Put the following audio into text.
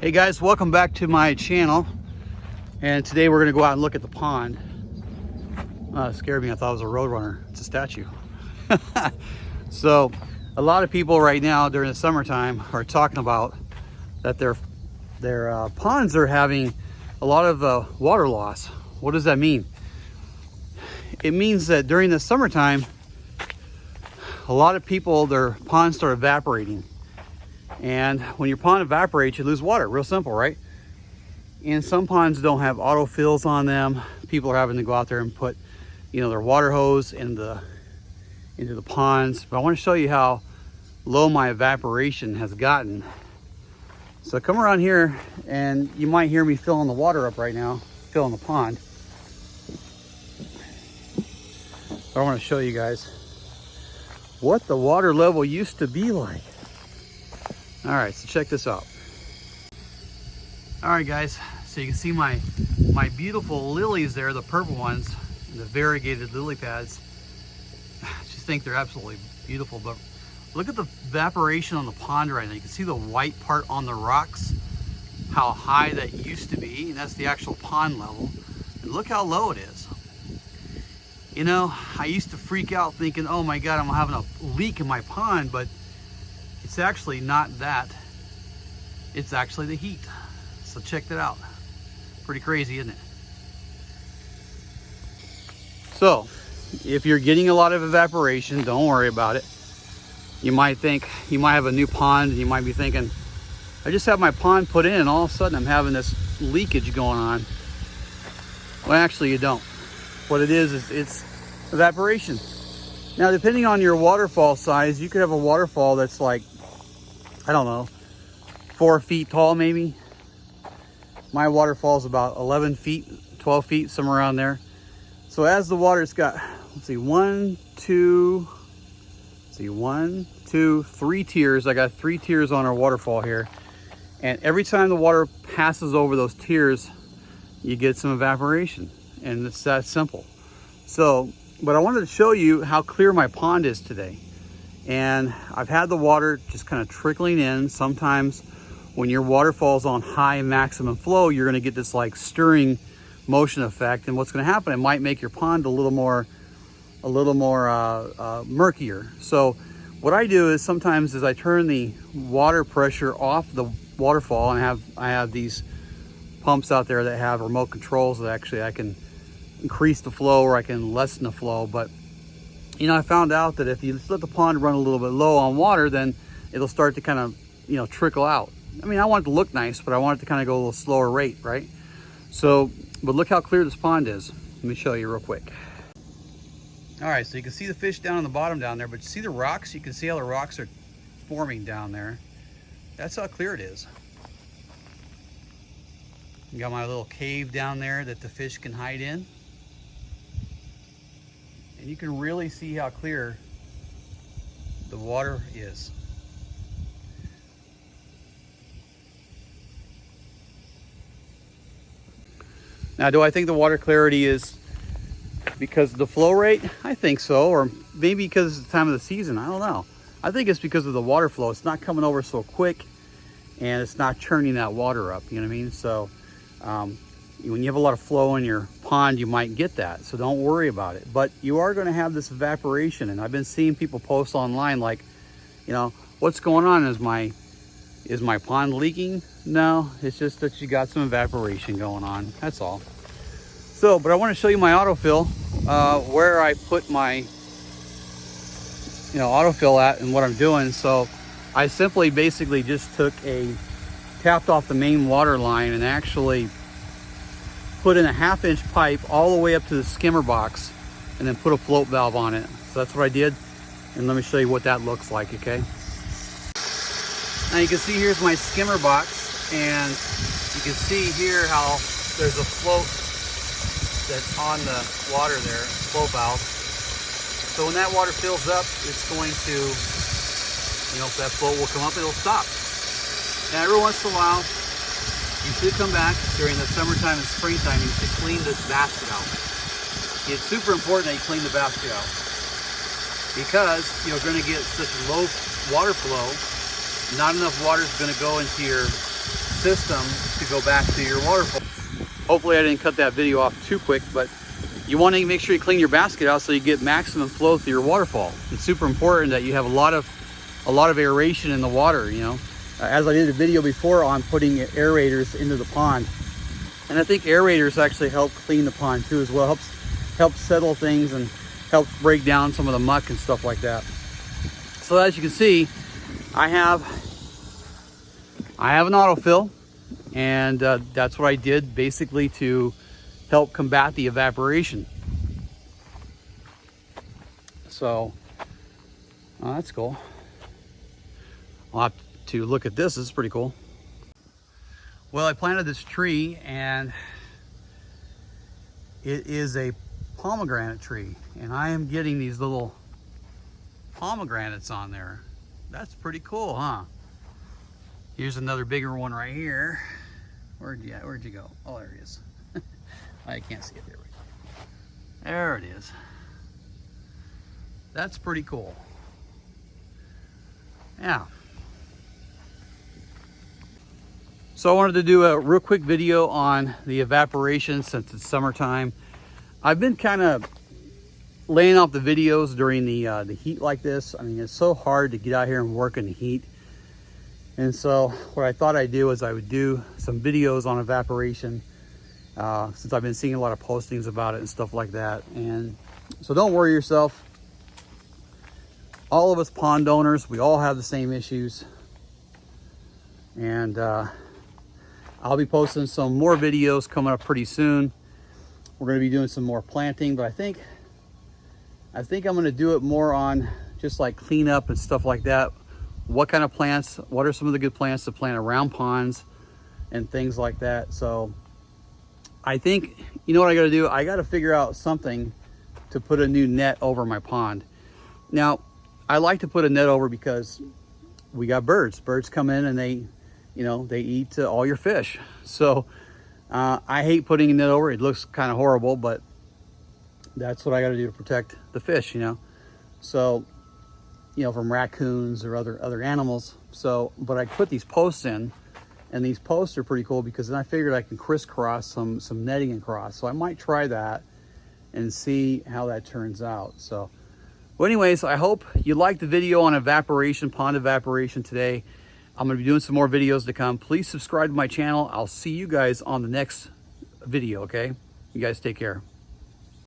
Hey guys, welcome back to my channel. And today we're going to go out and look at the pond. It scared me. I thought it was a roadrunner. It's a statue. So a lot of people right now during the summertime are talking about that their ponds are having a lot of water loss. What does that mean? It means that during the summertime, a lot of people, their ponds start evaporating. And when your pond evaporates, you lose water. Real simple, right? And some ponds don't have autofills on them. People are having to go out there and put, their water hose into the ponds. But I want to show you how low my evaporation has gotten. So come around here, and you might hear me filling the water up right now, filling the pond. But I want to show you guys what the water level used to be like. All right, so check this out. All right, guys, so you can see my beautiful lilies there, the purple ones, the variegated lily pads. I just think they're absolutely beautiful, but look at the evaporation on the pond right now. You can see the white part on the rocks, how high that used to be, and that's the actual pond level. And look how low it is. I used to freak out thinking, oh my God, I'm having a leak in my pond, but it's actually not that. It's actually the heat. So check that out. Pretty crazy, isn't it? So, if you're getting a lot of evaporation, don't worry about it. You might have a new pond, and you might be thinking, I just have my pond put in, and all of a sudden I'm having this leakage going on. Well, actually you don't. What it is it's evaporation. Now, depending on your waterfall size, you could have a waterfall that's like, I don't know, 4 feet tall maybe. My waterfall is about 11 feet, 12 feet, somewhere around there. So as the water's got, let's see, 1, 2, 3 tiers. I got 3 tiers on our waterfall here. And every time the water passes over those tiers, you get some evaporation. And it's that simple. So, but I wanted to show you how clear my pond is today. And I've had the water just kind of trickling in. Sometimes when your waterfall's on high maximum flow, you're going to get this like stirring motion effect. And what's going to happen, it might make your pond a little more murkier. So what I do is sometimes I turn the water pressure off the waterfall, and I have these pumps out there that have remote controls that actually I can increase the flow or I can lessen the flow. But I found out that if you let the pond run a little bit low on water, then it'll start to kind of, trickle out. I mean, I want it to look nice, but I want it to kind of go a little slower rate, right? So, but look how clear this pond is. Let me show you real quick. All right, so you can see the fish down on the bottom down there, but you see the rocks? You can see how the rocks are forming down there. That's how clear it is. You got my little cave down there that the fish can hide in. And you can really see how clear the water is. Now, do I think the water clarity is because of the flow rate? I think so, or maybe because it's the time of the season. I don't know. I think it's because of the water flow. It's not coming over so quick, and it's not churning that water up, you know what I mean? So when you have a lot of flow in your pond, you might get that, so don't worry about it. But you are going to have this evaporation, and I've been seeing people post online like, what's going on? Is my pond leaking? No, it's just that you got some evaporation going on, that's all. So, but I want to show you my autofill, where I put my autofill at and what I'm doing. So I simply basically just tapped off the main water line and actually put in a 1/2-inch pipe all the way up to the skimmer box, and then put a float valve on it. So that's what I did, and let me show you what that looks like, okay? Now you can see here's my skimmer box, and you can see here how there's a float that's on the water there, float valve. So when that water fills up, it's going to, if that float will come up, it'll stop. Now every once in a while, you should come back during the summertime and springtime, and you should clean this basket out. It's super important that you clean the basket out, because you're going to get such low water flow. Not enough water is going to go into your system to go back to your waterfall. Hopefully I didn't cut that video off too quick, but you want to make sure you clean your basket out so you get maximum flow through your waterfall. It's super important that you have a lot of aeration in the water, you know. As I did a video before on putting aerators into the pond. And I think aerators actually help clean the pond too as well. Helps settle things and helps break down some of the muck and stuff like that. So as you can see, I have an autofill, and that's what I did basically to help combat the evaporation. So that's cool. I'll have to look at this. This is pretty cool. Well, I planted this tree, and it is a pomegranate tree, and I am getting these little pomegranates on there. That's pretty cool, huh? Here's another bigger one right here. Where'd you go? Oh, there he is. I can't see it. There we go. There it is. That's pretty cool. Yeah. So I wanted to do a real quick video on the evaporation since it's summertime. I've been kind of laying off the videos during the heat like this. I mean, it's so hard to get out here and work in the heat. And so what I thought I'd do is I would do some videos on evaporation since I've been seeing a lot of postings about it and stuff like that. And so don't worry yourself. All of us pond owners, we all have the same issues. And I'll be posting some more videos coming up pretty soon. We're going to be doing some more planting, but I think I'm going to do it more on just like cleanup and stuff like that. What kind of plants, what are some of the good plants to plant around ponds and things like that. So I think, you know what I got to do? I got to figure out something to put a new net over my pond. Now, I like to put a net over because we got birds. Birds come in and they eat all your fish. So I hate putting a net over. It looks kind of horrible, but that's what I got to do to protect the fish, you know. So, from raccoons or other animals. So, but I put these posts in, and these posts are pretty cool because then I figured I can crisscross some netting across. So I might try that and see how that turns out. So, well, anyways, I hope you liked the video on evaporation, pond evaporation today. I'm going to be doing some more videos to come. Please subscribe to my channel. I'll see you guys on the next video, okay? You guys take care.